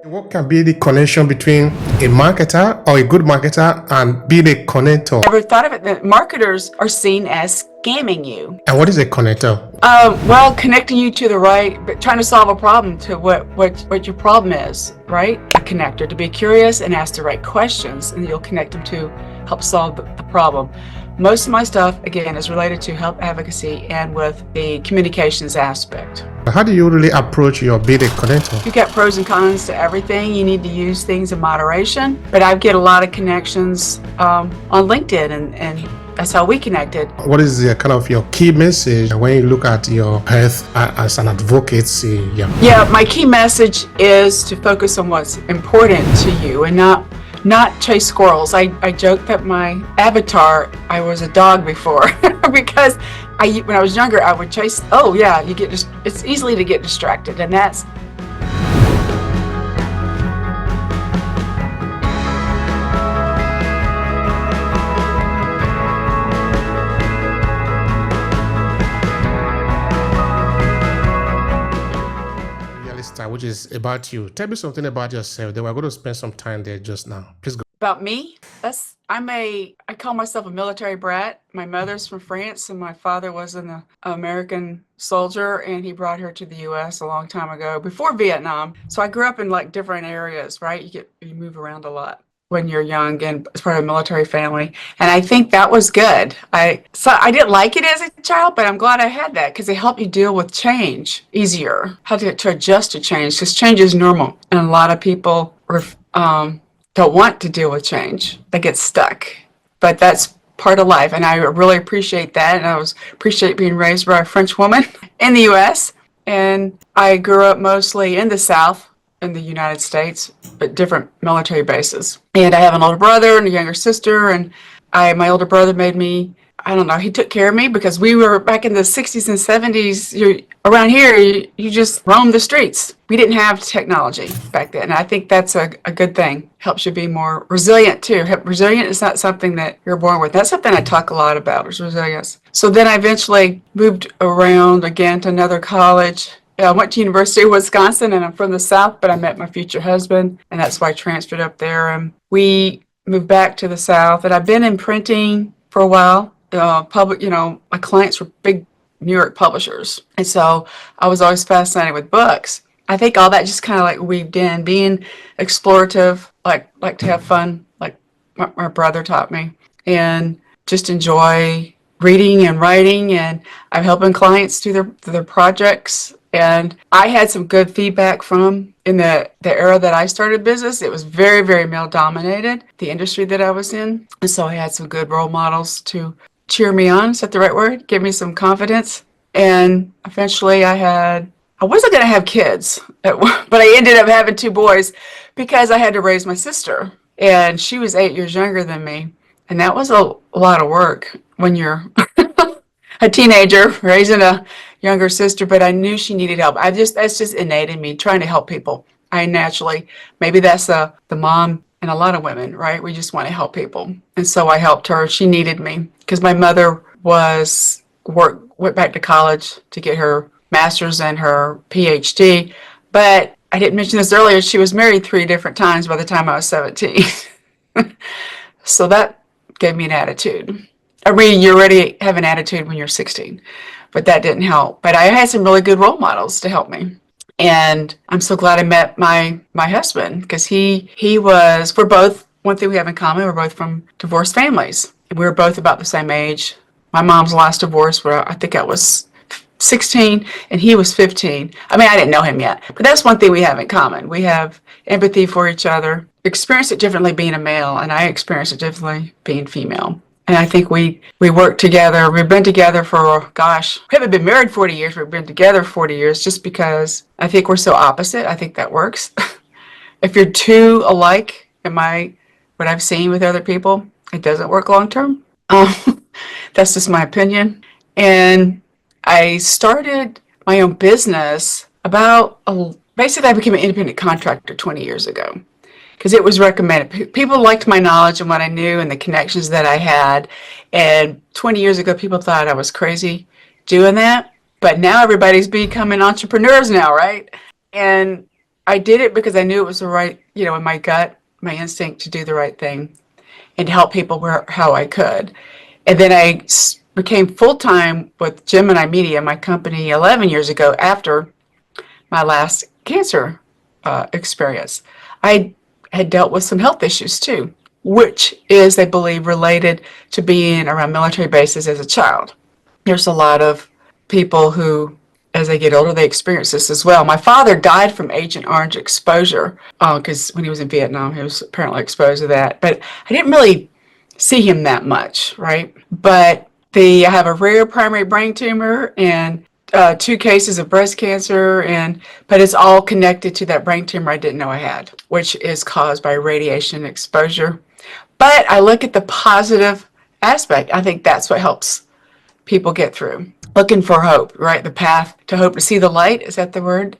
What can be the connection between a marketer or a good marketer and being a connector? Ever thought of it that marketers are seen as scamming you? And what is a connector? Well, connecting you to the right, but trying to solve a problem to what your problem is, right? A connector, to be curious and ask the right questions, and you'll connect them to help solve the problem. Most of my stuff, again, is related to health advocacy and with the communications aspect. How do you really approach your being a connector? You've got pros and cons to everything. You need to use things in moderation. But I get a lot of connections on LinkedIn, and that's how we connected. What is kind of your key message when you look at your health as an advocacy? Yeah, my key message is to focus on what's important to you and not chase squirrels. I joke that my avatar, I was a dog before because when I was younger, I would chase. Oh yeah, it's easily to get distracted, and that's. Which is about you. Tell me something about yourself. Then we're going to spend some time there just now. Please go. About me? I call myself a military brat. My mother's from France and my father was an American soldier, and he brought her to the US a long time ago, before Vietnam. So I grew up in like different areas, right? You move around a lot when you're young and as part of a military family. And I think that was good. I didn't like it as a child, but I'm glad I had that because it helped you deal with change easier, how to adjust to change, because change is normal. And a lot of people don't want to deal with change. They get stuck. But that's part of life. And I really appreciate that. And I appreciate being raised by a French woman in the US. And I grew up mostly in the South, in the United States, but different military bases. And I have an older brother and a younger sister, and my older brother made me, I don't know, he took care of me because we were back in the 60s and 70s. Around here, you just roam the streets. We didn't have technology back then. And I think that's a good thing. Helps you be more resilient too. Resilient is not something that you're born with. That's something I talk a lot about, is resilience. So then I eventually moved around again to another college. I went to University of Wisconsin, and I'm from the South, but I met my future husband, and that's why I transferred up there. And we moved back to the South, and I've been in printing for a while. My clients were big New York publishers, and so I was always fascinated with books. I think all that just kind of like weaved in, being explorative, like to have fun, like my brother taught me, and just enjoy reading and writing, and I'm helping clients do their projects. And I had some good feedback from in the era that I started business. It was very, very male dominated, the industry that I was in. And so I had some good role models to cheer me on, is that the right word? Give me some confidence. And eventually I wasn't going to have kids, but I ended up having 2 boys because I had to raise my sister. And she was 8 years younger than me. And that was a lot of work when you're a teenager raising a younger sister, but I knew she needed help. That's just innate in me, trying to help people. I naturally, maybe that's the mom and a lot of women, right? We just want to help people. And so I helped her. She needed me because my mother went back to college to get her master's and her PhD. But I didn't mention this earlier. She was married 3 different times by the time I was 17. So that gave me an attitude. I mean, you already have an attitude when you're 16, but that didn't help. But I had some really good role models to help me. And I'm so glad I met my husband because we're both, one thing we have in common, we're both from divorced families. And we were both about the same age. My mom's last divorce, where I think I was 16 and he was 15. I mean, I didn't know him yet, but that's one thing we have in common. We have empathy for each other, experienced it differently being a male, and I experienced it differently being female. And I think we work together. We've been together for, we haven't been married 40 years. We've been together 40 years just because I think we're so opposite. I think that works. If you're too alike, what I've seen with other people, it doesn't work long term. That's just my opinion. And I started my own business basically I became an independent contractor 20 years ago. Because it was recommended. People liked my knowledge and what I knew and the connections that I had. And 20 years ago, people thought I was crazy doing that. But now everybody's becoming entrepreneurs now, right? And I did it because I knew it was the right, in my gut, my instinct to do the right thing and to help people how I could. And then I became full-time with Gemini Media, my company, 11 years ago after my last cancer experience. I had dealt with some health issues too, which is, they believe, related to being around military bases as a child. There's a lot of people who, as they get older, they experience this as well. My father died from Agent Orange exposure because when he was in Vietnam, he was apparently exposed to that. But I didn't really see him that much, right? But I have a rare primary brain tumor and 2 cases of breast cancer, but it's all connected to that brain tumor I didn't know I had, which is caused by radiation exposure. But I look at the positive aspect. I think that's what helps people get through. Looking for hope, right? The path to hope, to see the light. Is that the word?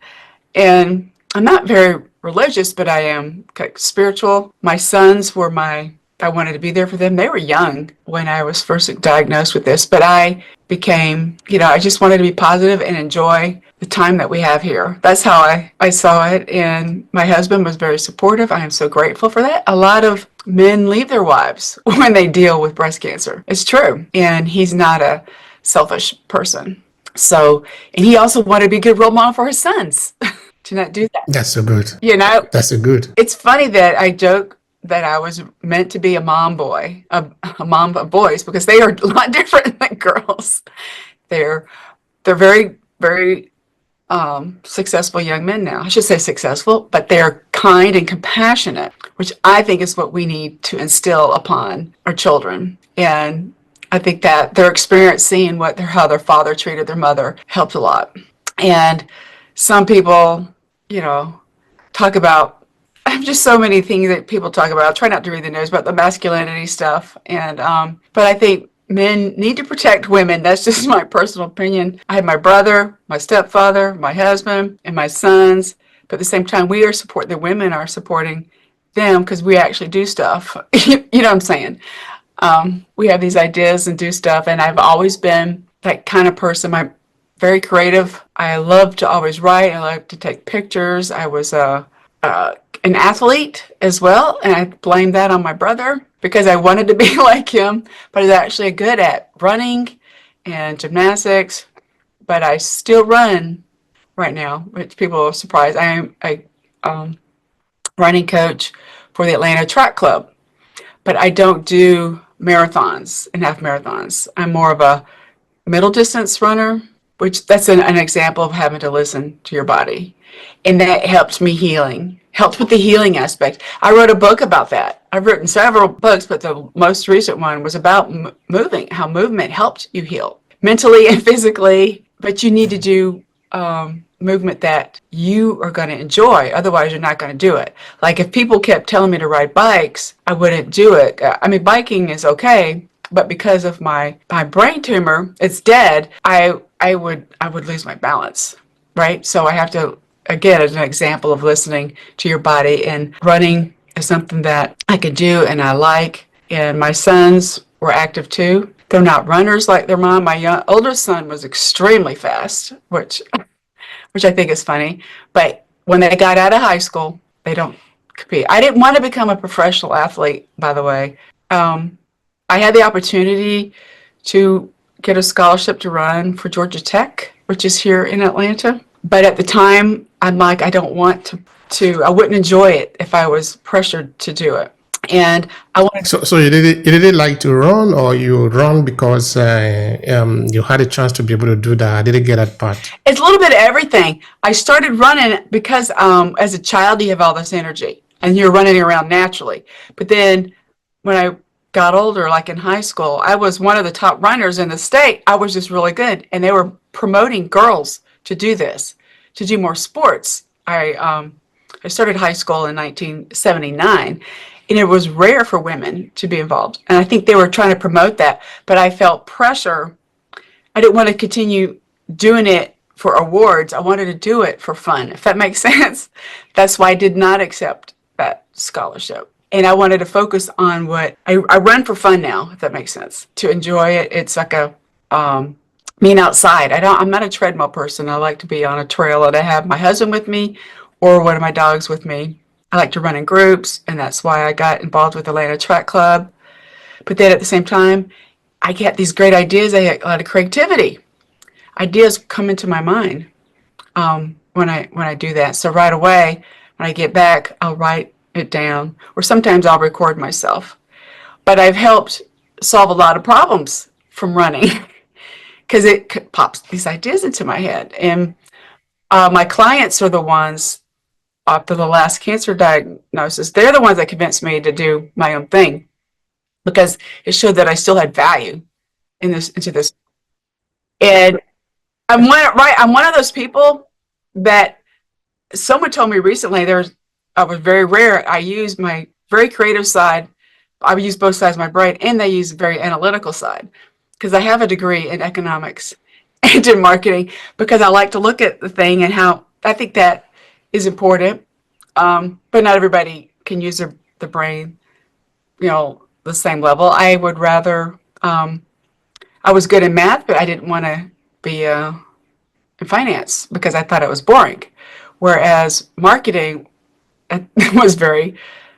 And I'm not very religious, but I am spiritual. My sons were I wanted to be there for them. They were young when I was first diagnosed with this, but I became, I just wanted to be positive and enjoy the time that we have here. That's how I saw it. And my husband was very supportive. I am so grateful for that. A lot of men leave their wives when they deal with breast cancer. It's true. And he's not a selfish person. So, and he also wanted to be a good role model for his sons to not do that. That's so good. That's so good. It's funny that I joke that I was meant to be a mom boy, a mom of boys, because they are a lot different than girls. They're very, very successful young men now. I should say successful, but they're kind and compassionate, which I think is what we need to instill upon our children. And I think that their experience seeing how their father treated their mother helped a lot. And some people, talk about, just so many things that people talk about. I'll try not to read the news about the masculinity stuff. And but I think men need to protect women. That's just my personal opinion. I have my brother, my stepfather, my husband, and my sons. But at the same time, the women are supporting them because we actually do stuff. You know what I'm saying? We have these ideas and do stuff. And I've always been that kind of person. I'm very creative. I love to always write. I like to take pictures. I was an athlete as well, and I blame that on my brother because I wanted to be like him, but I was actually good at running and gymnastics, but I still run right now, which people are surprised. I am a running coach for the Atlanta Track Club, but I don't do marathons and half marathons. I'm more of a middle distance runner, which that's an example of having to listen to your body. And that helped with the healing aspect. I wrote a book about that. I've written several books, but the most recent one was about moving, how movement helped you heal mentally and physically. But you need to do movement that you are going to enjoy. Otherwise, you're not going to do it. Like if people kept telling me to ride bikes, I wouldn't do it. I mean, biking is okay, but because of my brain tumor, it's dead. I would lose my balance, right? So I have to, again, as an example of listening to your body, and running is something that I could do and I like. And my sons were active too. They're not runners like their mom. My older son was extremely fast, which I think is funny. But when they got out of high school, they don't compete. I didn't want to become a professional athlete, by the way. I had the opportunity to get a scholarship to run for Georgia Tech, which is here in Atlanta. But at the time, I'm like, I don't want to, I wouldn't enjoy it if I was pressured to do it. And I wanted to. So you didn't like to run, or you run because you had a chance to be able to do that? I didn't get that part. It's a little bit of everything. I started running because as a child, you have all this energy and you're running around naturally. But then when I got older, like in high school, I was one of the top runners in the state. I was just really good. And they were promoting girls to do this, to do more sports. I started high school in 1979, and it was rare for women to be involved. And I think they were trying to promote that, but I felt pressure. I didn't want to continue doing it for awards. I wanted to do it for fun, if that makes sense. That's why I did not accept that scholarship. And I wanted to focus on what I run for fun now, if that makes sense, to enjoy it. It's like being outside. I'm not a treadmill person. I like to be on a trail, and I have my husband with me, or one of my dogs with me. I like to run in groups, and that's why I got involved with Atlanta Track Club. But then at the same time, I get these great ideas. I get a lot of creativity. Ideas come into my mind when I do that. So right away, when I get back, I'll write it down, or sometimes I'll record myself. But I've helped solve a lot of problems from running because it pops these ideas into my head. And my clients are the ones after the last cancer diagnosis. They're the ones that convinced me to do my own thing because it showed that I still had value into this. And I'm one of those people that someone told me recently. I was very rare. I use my very creative side. I use both sides of my brain, and they use a very analytical side because I have a degree in economics and in marketing because I like to look at the thing and how I think that is important. But not everybody can use the brain, the same level. I would rather. I was good in math, but I didn't want to be in finance because I thought it was boring. Whereas marketing was very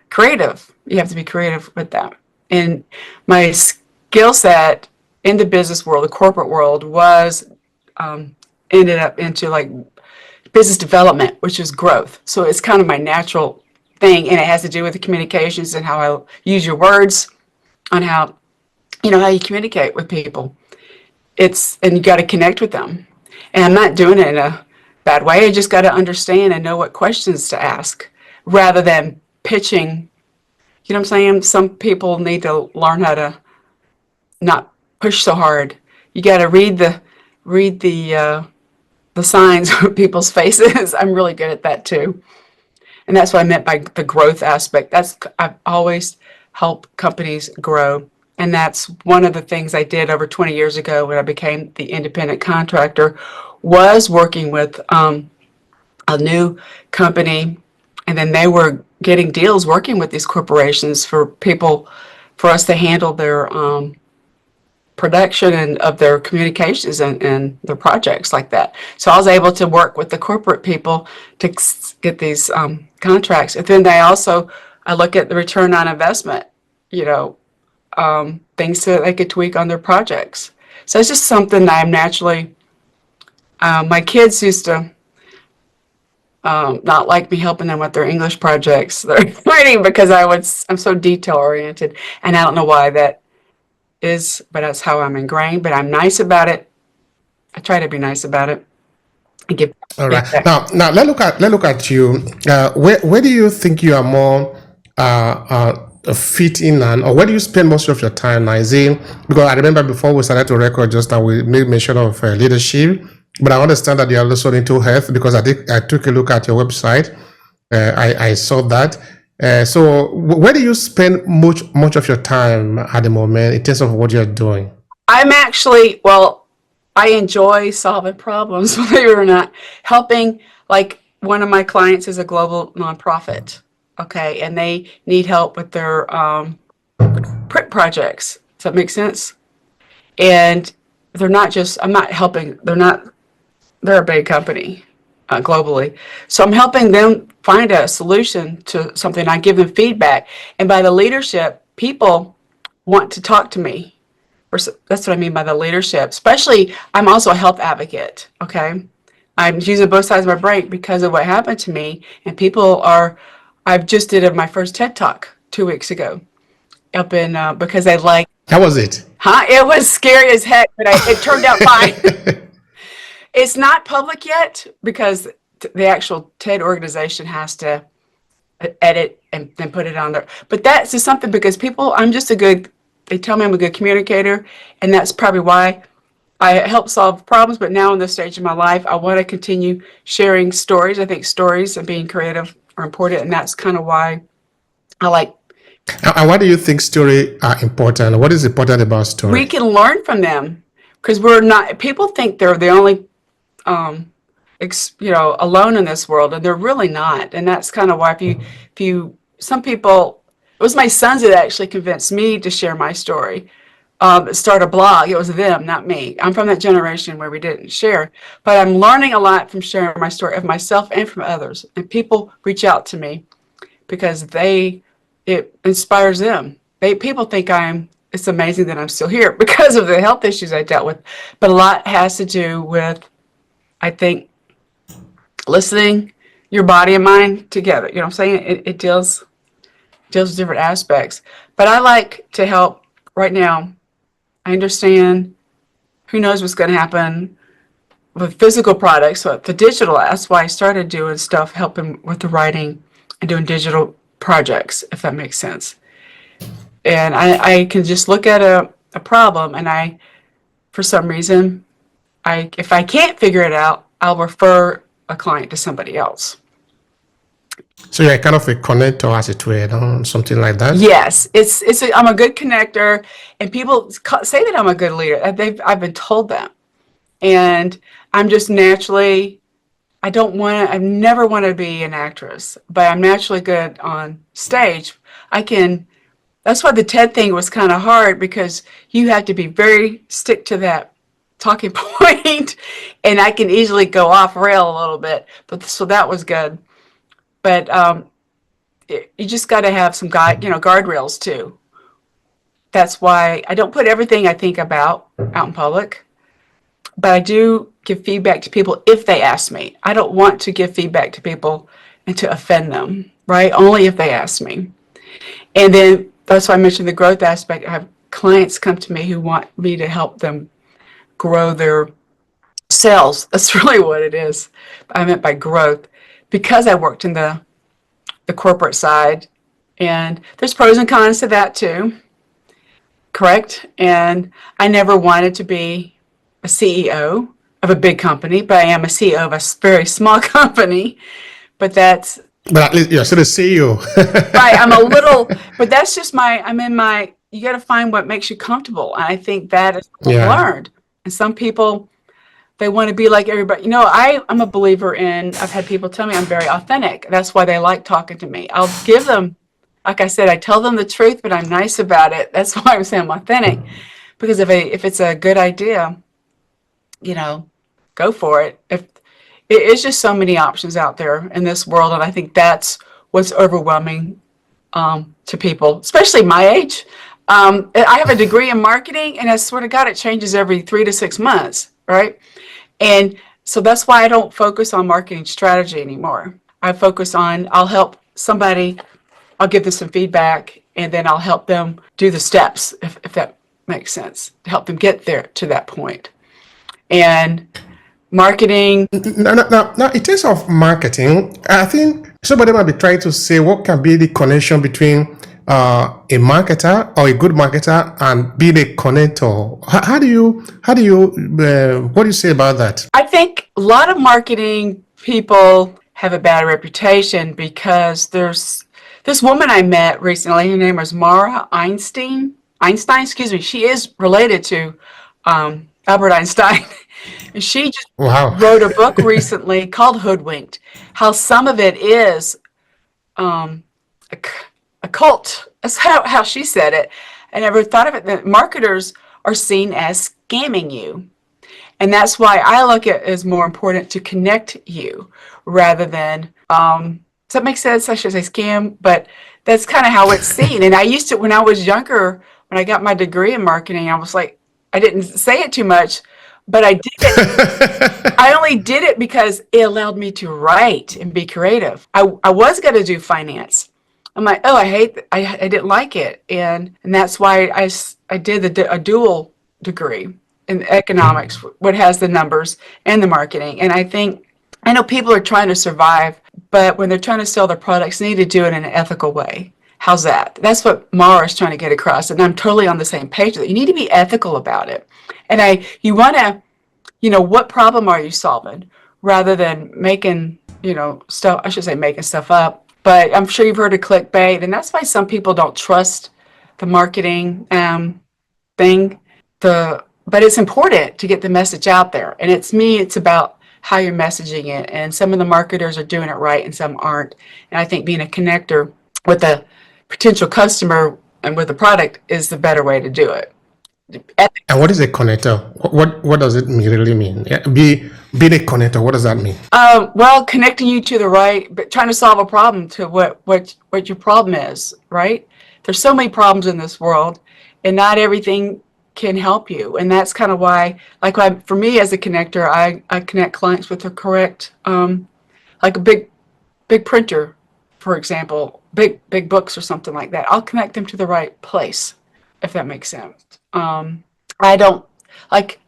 creative. You have to be creative with that. And my skill set in the business world, the corporate world, was ended up into like business development, which is growth. So it's kind of my natural thing, and it has to do with the communications and how I use your words on how you communicate with people. And you got to connect with them. And I'm not doing it in a bad way. I just got to understand and know what questions to ask rather than pitching. You know what I'm saying? Some people need to learn how to not push so hard. You got to read the signs on people's faces. I'm really good at that too. And that's what I meant by the growth aspect. I've always helped companies grow. And that's one of the things I did over 20 years ago when I became the independent contractor, was working with a new company. And then they were getting deals working with these corporations for us to handle their production and of their communications and their projects like that. So I was able to work with the corporate people to get these contracts. And then I look at the return on investment, things that they could tweak on their projects. So it's just something that I'm naturally, my kids used to not like me helping them with their English projects, their writing, because I'm so detail oriented, and I don't know why that is, but that's how I'm ingrained. But I'm nice about it. I try to be nice about it. All right. Now let's look at you. Where do you think you are more fit in, or where do you spend most of your time now? Is it, because I remember before we started to record just now, we made mention of leadership, but I understand that you are also into health because I took a look at your website. I saw that. So where do you spend much of your time at the moment in terms of what you're doing? I'm actually, I enjoy solving problems, believe it or not. Helping, like one of my clients is a global nonprofit, okay, and they need help with their print projects. Does that make sense? And I'm not helping, they're a big company globally. So I'm helping them find a solution to something. I give them feedback. And by the leadership, people want to talk to me. That's what I mean by the leadership. Especially, I'm also a health advocate, okay? I'm using both sides of my brain because of what happened to me. And I've just did my first TED Talk 2 weeks ago up in, because they like. How was it? It was scary as heck, but it turned out fine. It's not public yet because the actual TED organization has to edit and then put it on there. But that's just something because they tell me I'm a good communicator, and that's probably why I help solve problems. But now in this stage of my life, I want to continue sharing stories. I think stories and being creative are important, and that's kind of why I like. And why do you think stories are important? What is important about stories? We can learn from them because people think they're the only, alone in this world, and they're really not. And that's kind of why some people, it was my sons that actually convinced me to share my story start a blog. It was them, not me. I'm from that generation where we didn't share, but I'm learning a lot from sharing my story of myself and from others. And people reach out to me because it inspires them. People think it's amazing that I'm still here because of the health issues I dealt with. But a lot has to do with, I think, listening your body and mind together. You know what I'm saying? It deals with different aspects. But I like to help right now. I understand who knows what's going to happen with physical products. So the digital, that's why I started doing stuff, helping with the writing and doing digital projects, if that makes sense. And I can just look at a problem, and for some reason, if I can't figure it out, I'll refer a client to somebody else. So you're kind of a connector, as it were, something like that. Yes, I'm a good connector, and people say that I'm a good leader. I've been told that, and I'm just naturally. I've never wanted to be an actress, but I'm naturally good on stage. That's why the TED thing was kind of hard, because you have to be stick to that talking point, and I can easily go off rail a little bit. So that was good. But you just got to have some guardrails too. That's why I don't put everything I think about out in public, but I do give feedback to people if they ask me. I don't want to give feedback to people and to offend them, right? Only if they ask me. And then that's why I mentioned the growth aspect. I have clients come to me who want me to help them grow their sales. That's really what it is. I meant by growth, because I worked in the corporate side, and there's pros and cons to that too. Correct? And I never wanted to be a CEO of a big company, but I am a CEO of a very small company. But at least you're still a CEO. Right, but that's just you got to find what makes you comfortable. And I think that is what I've learned. And some people, they want to be like everybody. I'm a believer I've had people tell me I'm very authentic. That's why they like talking to me. I'll give them, like I said, I tell them the truth, but I'm nice about it. That's why I'm saying I'm authentic. Because if it's a good idea, go for it. It's just so many options out there in this world, and I think that's what's overwhelming to people, especially my age. I have a degree in marketing, and I swear to God, it changes every 3 to 6 months, right? And so that's why I don't focus on marketing strategy anymore. I'll help somebody, I'll give them some feedback, and then I'll help them do the steps, if that makes sense, to help them get there to that point. And marketing. Now, in terms of marketing, I think somebody might be trying to say what can be the connection between a marketer or a good marketer and being a connector. What do you say about that? I think a lot of marketing people have a bad reputation because there's this woman I met recently. Her name was Mara Einstein. Excuse me. She is related to Albert Einstein. And she just wrote a book recently called Hoodwinked, how some of it is a cult. That's how she said it. I never thought of it, that marketers are seen as scamming you. And that's why I look at it as more important to connect you rather than, does that make sense? I should say scam, but that's kind of how it's seen. And I used to, when I was younger, when I got my degree in marketing, I was like, I didn't say it too much, but I did it. I only did it because it allowed me to write and be creative. I was going to do finance. I'm like, oh, I didn't like it. And that's why I did a dual degree in economics, what has the numbers and the marketing. And I know people are trying to survive, but when they're trying to sell their products, they need to do it in an ethical way. How's that? That's what Mara is trying to get across. And I'm totally on the same page with it. You need to be ethical about it. And you want to, what problem are you solving rather than making, stuff, I should say making stuff up. But I'm sure you've heard of clickbait. And that's why some people don't trust the marketing thing. But it's important to get the message out there. And it's about how you're messaging it. And some of the marketers are doing it right and some aren't. And I think being a connector with a potential customer and with a product is the better way to do it. And what is a connector? What does it really mean? Yeah, be a connector. What does that mean? Well, connecting you to the right, but trying to solve a problem to what your problem is, right? There's so many problems in this world, and not everything can help you. And that's kind of why, for me as a connector, I connect clients with the correct, like a big printer, for example, big books or something like that. I'll connect them to the right place, if that makes sense. I don't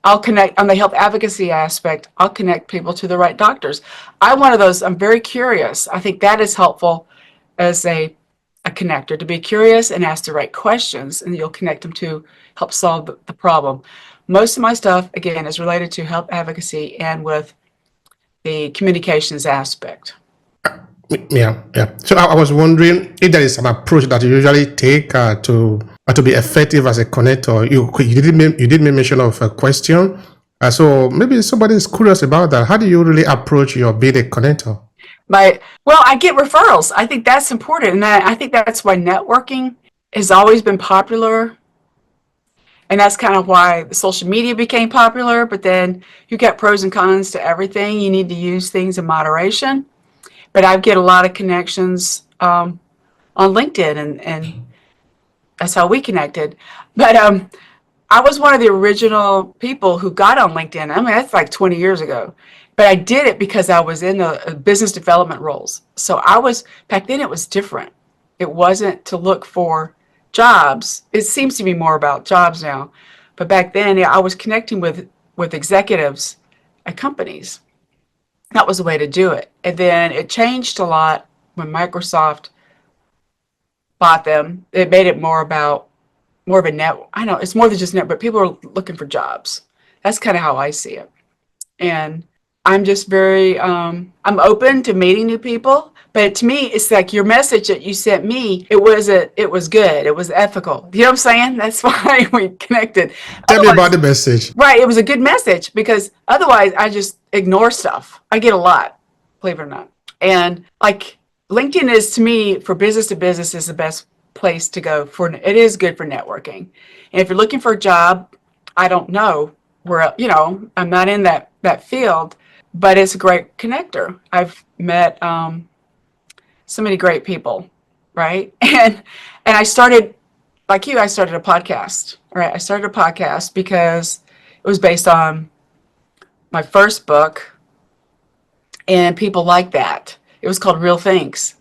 I'll connect on the health advocacy aspect. I'll connect people to the right doctors. I'm one of those. I'm very curious. I think that is helpful as a connector, to be curious and ask the right questions, and you'll connect them to help solve the problem. Most of my stuff, again, is related to health advocacy and with the communications aspect. Yeah, yeah. So I was wondering if there is some approach that you usually take to be effective as a connector. You did make mention of a question, so maybe somebody is curious about that. How do you really approach your being a connector? Well, I get referrals. I think that's important, and I think that's why networking has always been popular, and that's kind of why the social media became popular. But then you got pros and cons to everything. You need to use things in moderation. But I get a lot of connections on LinkedIn, and that's how we connected. But I was one of the original people who got on LinkedIn. I mean, that's like 20 years ago. But I did it because I was in the business development roles. So back then it was different. It wasn't to look for jobs. It seems to be more about jobs now. But back then, I was connecting with executives at companies. That was the way to do it. And then it changed a lot when Microsoft bought them. It made it more of a net. I know it's more than just net, but people are looking for jobs. That's kind of how I see it. And I'm just very, I'm open to meeting new people. But to me, it's like your message that you sent me, it was good. It was ethical. You know what I'm saying? That's why we connected. Tell me about the message. Right. It was a good message, because otherwise I just ignore stuff. I get a lot, believe it or not. And like LinkedIn is, to me, for business to business, is the best place to go for. It is good for networking. And if you're looking for a job, I don't know where, I'm not in that field, but it's a great connector. I've met so many great people, right? And I started, like you, I started a podcast, right? I started a podcast because it was based on my first book, and people like that. It was called Real Things.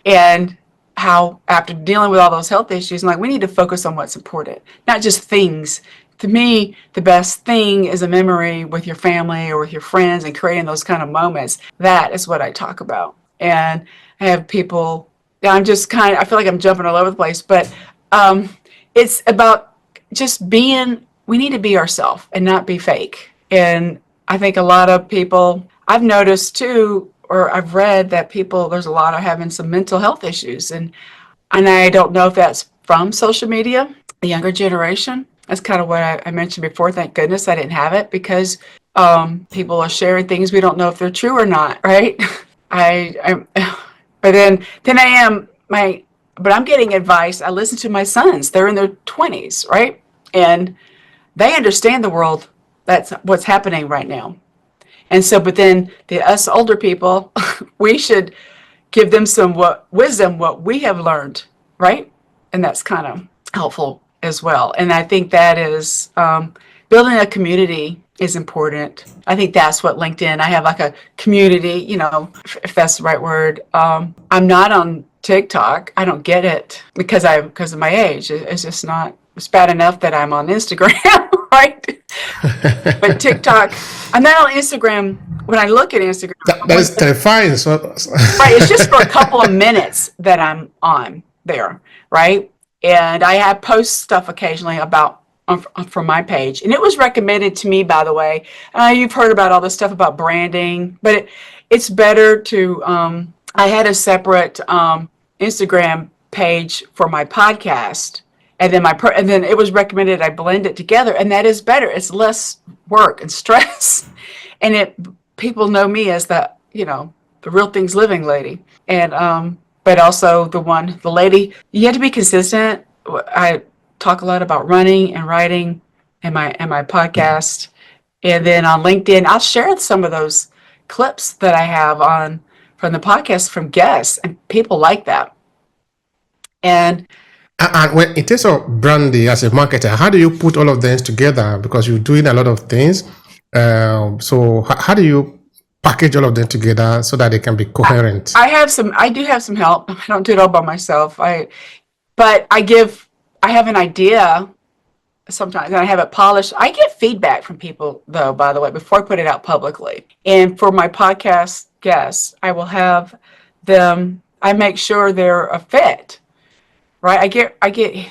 And how, after dealing with all those health issues, I'm like, we need to focus on what's important, not just things. To me, the best thing is a memory with your family or with your friends, and creating those kind of moments. That is what I talk about. And I have people, I feel like I'm jumping all over the place, but it's about just we need to be ourselves and not be fake. And I think a lot of people, I've noticed too, or I've read that there's a lot of having some mental health issues. And I don't know if that's from social media, the younger generation. That's kind of what I mentioned before. Thank goodness I didn't have it, because people are sharing things we don't know if they're true or not, right? But then but I'm getting advice. I listen to my sons. They're in their 20s, right? And they understand the world. That's what's happening right now. And so, but then us older people, we should give them some wisdom, what we have learned, right? And that's kind of helpful as well. And I think that is building a community is important. I think that's what LinkedIn, I have like a community, if that's the right word. I'm not on TikTok. I don't get it because of my age. It's just not, it's bad enough that I'm on Instagram, right? But TikTok, I'm not on Instagram. When I look at Instagram, that is terrifying. So right, it's just for a couple of minutes that I'm on there, right? And I have post stuff occasionally from my page, and it was recommended to me, by the way. You've heard about all this stuff about branding, but it's better to. I had a separate Instagram page for my podcast, and then it was recommended I blend it together, and that is better. It's less work and stress, and people know me as the real things living lady, and but also the lady. You have to be consistent. talk a lot about running and writing and my podcast. And then on LinkedIn, I'll share some of those clips that I have on from the podcast from guests, and people like that. And And when in terms of branding as a marketer, how do you put all of them together? Because you're doing a lot of things. So how do you package all of them together so that they can be coherent? I do have some help. I don't do it all by myself. But I have an idea sometimes, and I have it polished. I get feedback from people, though, by the way, before I put it out publicly. And for my podcast guests, I will have them, I make sure they're a fit, right? I get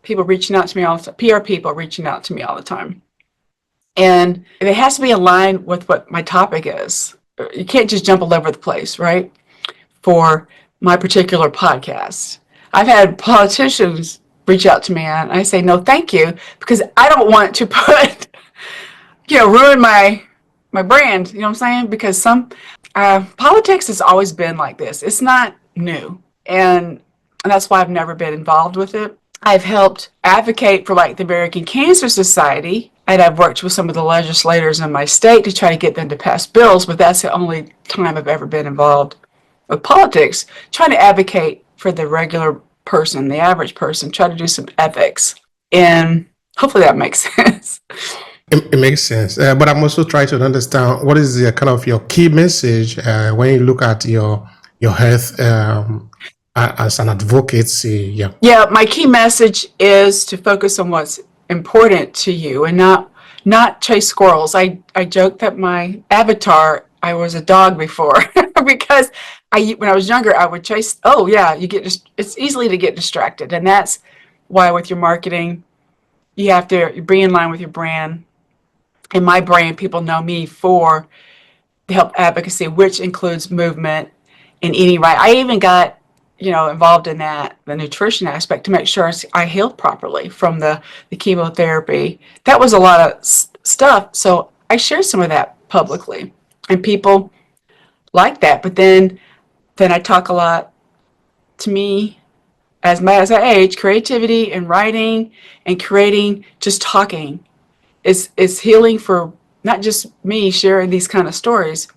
people reaching out to me all the time, PR people reaching out to me all the time. And it has to be aligned with what my topic is. You can't just jump all over the place, right? For my particular podcast. I've had politicians reach out to me and I say, no, thank you, because I don't want to put, ruin my brand, you know what I'm saying? Because politics has always been like this. It's not new. And that's why I've never been involved with it. I've helped advocate for like the American Cancer Society, and I've worked with some of the legislators in my state to try to get them to pass bills, but that's the only time I've ever been involved with politics, trying to advocate for the regular person, the average person, try to do some ethics. And hopefully that makes sense. It makes sense. But I'm also trying to understand what is the kind of your key message when you look at your health as an advocacy. Yeah, my key message is to focus on what's important to you and not chase squirrels. I joke that my avatar, I was a dog before because when I was younger, I would chase. Oh yeah, it's easily to get distracted, and that's why with your marketing, you have to be in line with your brand. And my brand, people know me for the health advocacy, which includes movement and eating right. I even got involved in the nutrition aspect to make sure I healed properly from the chemotherapy. That was a lot of stuff. So I shared some of that publicly, and people like that. But then I talk a lot. To me, as I age, creativity and writing and creating, just talking is healing for not just me sharing these kind of stories,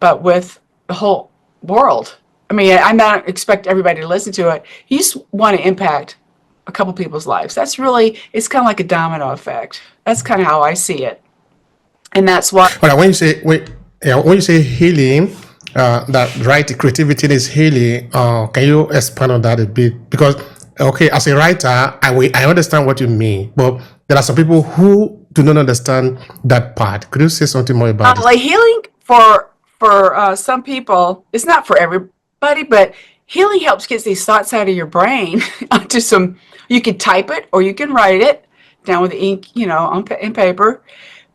but with the whole world. I mean, I don't expect everybody to listen to it. You just want to impact a couple people's lives. It's kind of like a domino effect. That's kind of how I see it. And that's why. All right, when you say healing, that right, creativity is healing. Can you expand on that a bit? Because as a writer, I understand what you mean, but there are some people who do not understand that part. Could you say something more about it? Like healing for some people, it's not for everybody, but healing helps get these thoughts out of your brain onto some. You can type it or you can write it down with ink, in paper,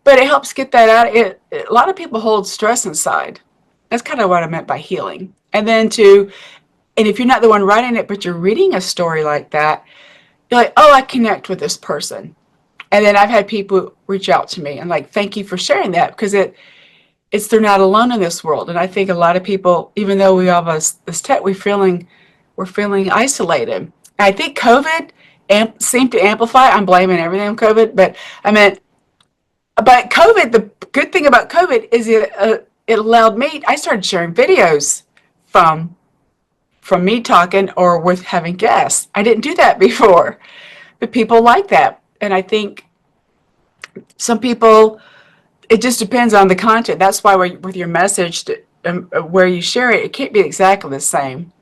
but it helps get that out. A lot of people hold stress inside. That's kind of what I meant by healing. And if you're not the one writing it, but you're reading a story like that, you're like, oh, I connect with this person. And then I've had people reach out to me and like, thank you for sharing that, because they're not alone in this world. And I think a lot of people, even though we have this tech, we're feeling isolated. And I think COVID seemed to amplify. I'm blaming everything on COVID, but COVID, the good thing about COVID is it allowed me, I started sharing videos from me talking or with having guests. I didn't do that before, but people like that. And I think some people, it just depends on the content. That's why with your message, where you share it, it can't be exactly the same.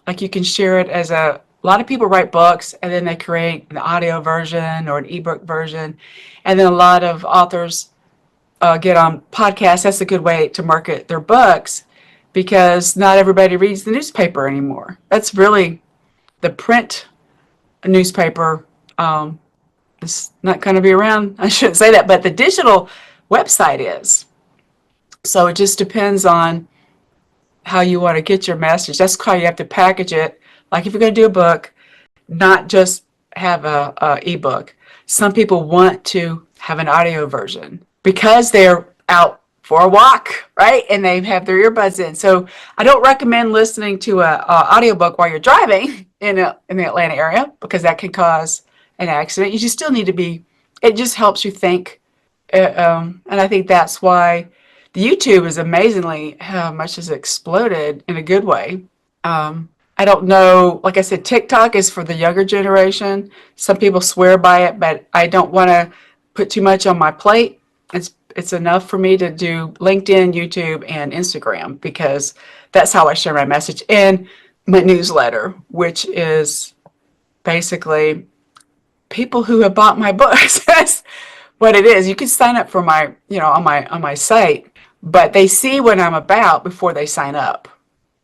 Like you can share it as a lot of people write books and then they create an audio version or an ebook version. And then a lot of authors get on podcasts. That's a good way to market their books, because not everybody reads the newspaper anymore. That's really the print newspaper. It's not going to be around. I shouldn't say that, but the digital website is. So it just depends on how you want to get your message. That's how you have to package it. Like if you're going to do a book, not just have a ebook. Some people want to have an audio version because they're out for a walk, right? And they have their earbuds in. So I don't recommend listening to a audiobook while you're driving. in the Atlanta area, because that can cause an accident. You just still need to be. It just helps you think, and I think that's why the YouTube is amazingly how much has exploded in a good way. I don't know. Like I said, TikTok is for the younger generation. Some people swear by it, but I don't want to put too much on my plate. It's enough for me to do LinkedIn, YouTube, and Instagram, because that's how I share my message, and my newsletter, which is basically people who have bought my books. That's what it is. You can sign up for my, on my site, but they see what I'm about before they sign up.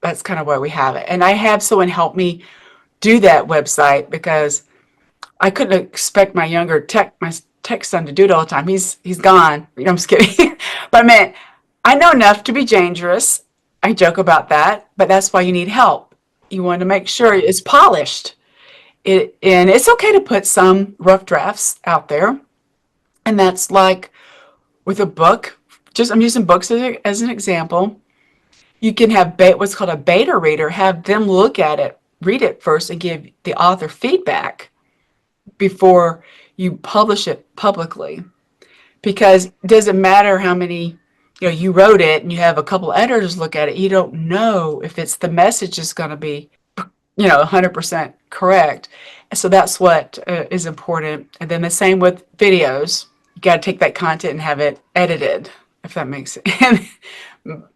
That's kind of why we have it. And I have someone help me do that website, because I couldn't expect my tech son to do it all the time. He's gone. I'm just kidding. But man, I know enough to be dangerous. I joke about that, but that's why you need help. You want to make sure it's polished. And it's okay to put some rough drafts out there. And that's like with a book. I'm using books as an example. You can have what's called a beta reader, have them look at it, read it first, and give the author feedback before you publish it publicly. Because it doesn't matter how many, you wrote it and you have a couple editors look at it, you don't know if it's the message is going to be 100% correct. So that's what is important. And then the same with videos. You got to take that content and have it edited, if that makes sense.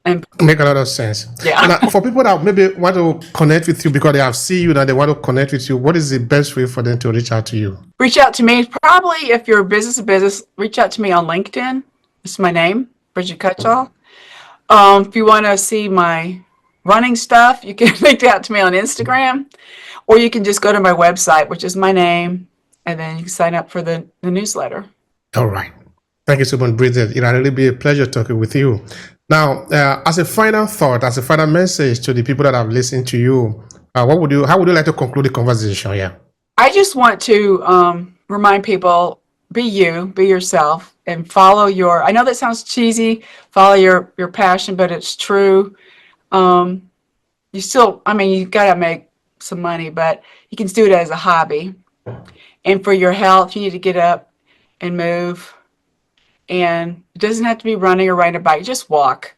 and Make a lot of sense. Yeah. And for people that maybe want to connect with you because they have seen you and they want to connect with you, what is the best way for them to reach out to you? Reach out to me. Probably if you're business to business, reach out to me on LinkedIn. It's my name, Brigitte Cutshall. If you want to see my running stuff, you can reach out to me on Instagram, or you can just go to my website, which is my name, and then you can sign up for the newsletter. All right. Thank you so much, Brigitte. It'll really be a pleasure talking with you. Now, as a final thought, as a final message to the people that have listened to you, how would you like to conclude the conversation? Yeah. I just want to remind people, be yourself, and follow I know that sounds cheesy, follow your passion, but it's true. You got to make some money, but you can do it as a hobby. And for your health, you need to get up and move. And it doesn't have to be running or riding a bike, just walk.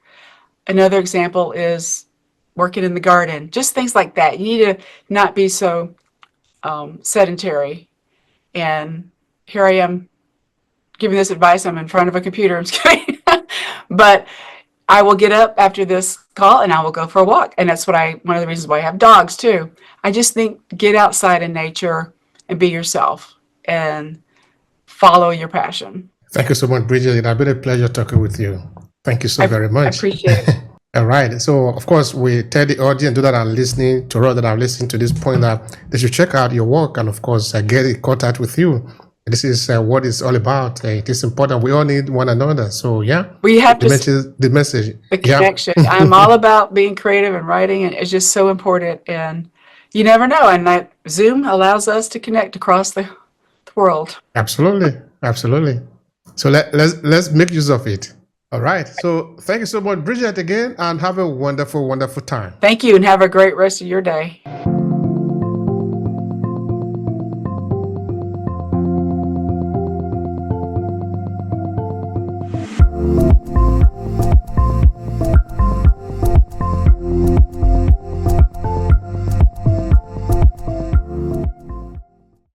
Another example is working in the garden, just things like that. You need to not be so sedentary. And here I am giving this advice. I'm in front of a computer. I'm just kidding. But I will get up after this call and I will go for a walk. And that's one of the reasons why I have dogs too. I just think get outside in nature and be yourself and follow your passion. Thank you so much, Brigitte. It's been a pleasure talking with you. Thank you so very much. I appreciate it. All right. So, of course, we tell the audience that are listening to us, that are listening to this point, that they should check out your work and, of course, get in contact with you. This is what it's all about. It is important. We all need one another. So, yeah. We have the message. The connection. Yeah. I'm all about being creative and writing, and it's just so important. And you never know. And Zoom allows us to connect across the world. Absolutely. So let's make use of it. All right. So thank you so much, Brigitte, again, and have a wonderful, wonderful time. Thank you, and have a great rest of your day.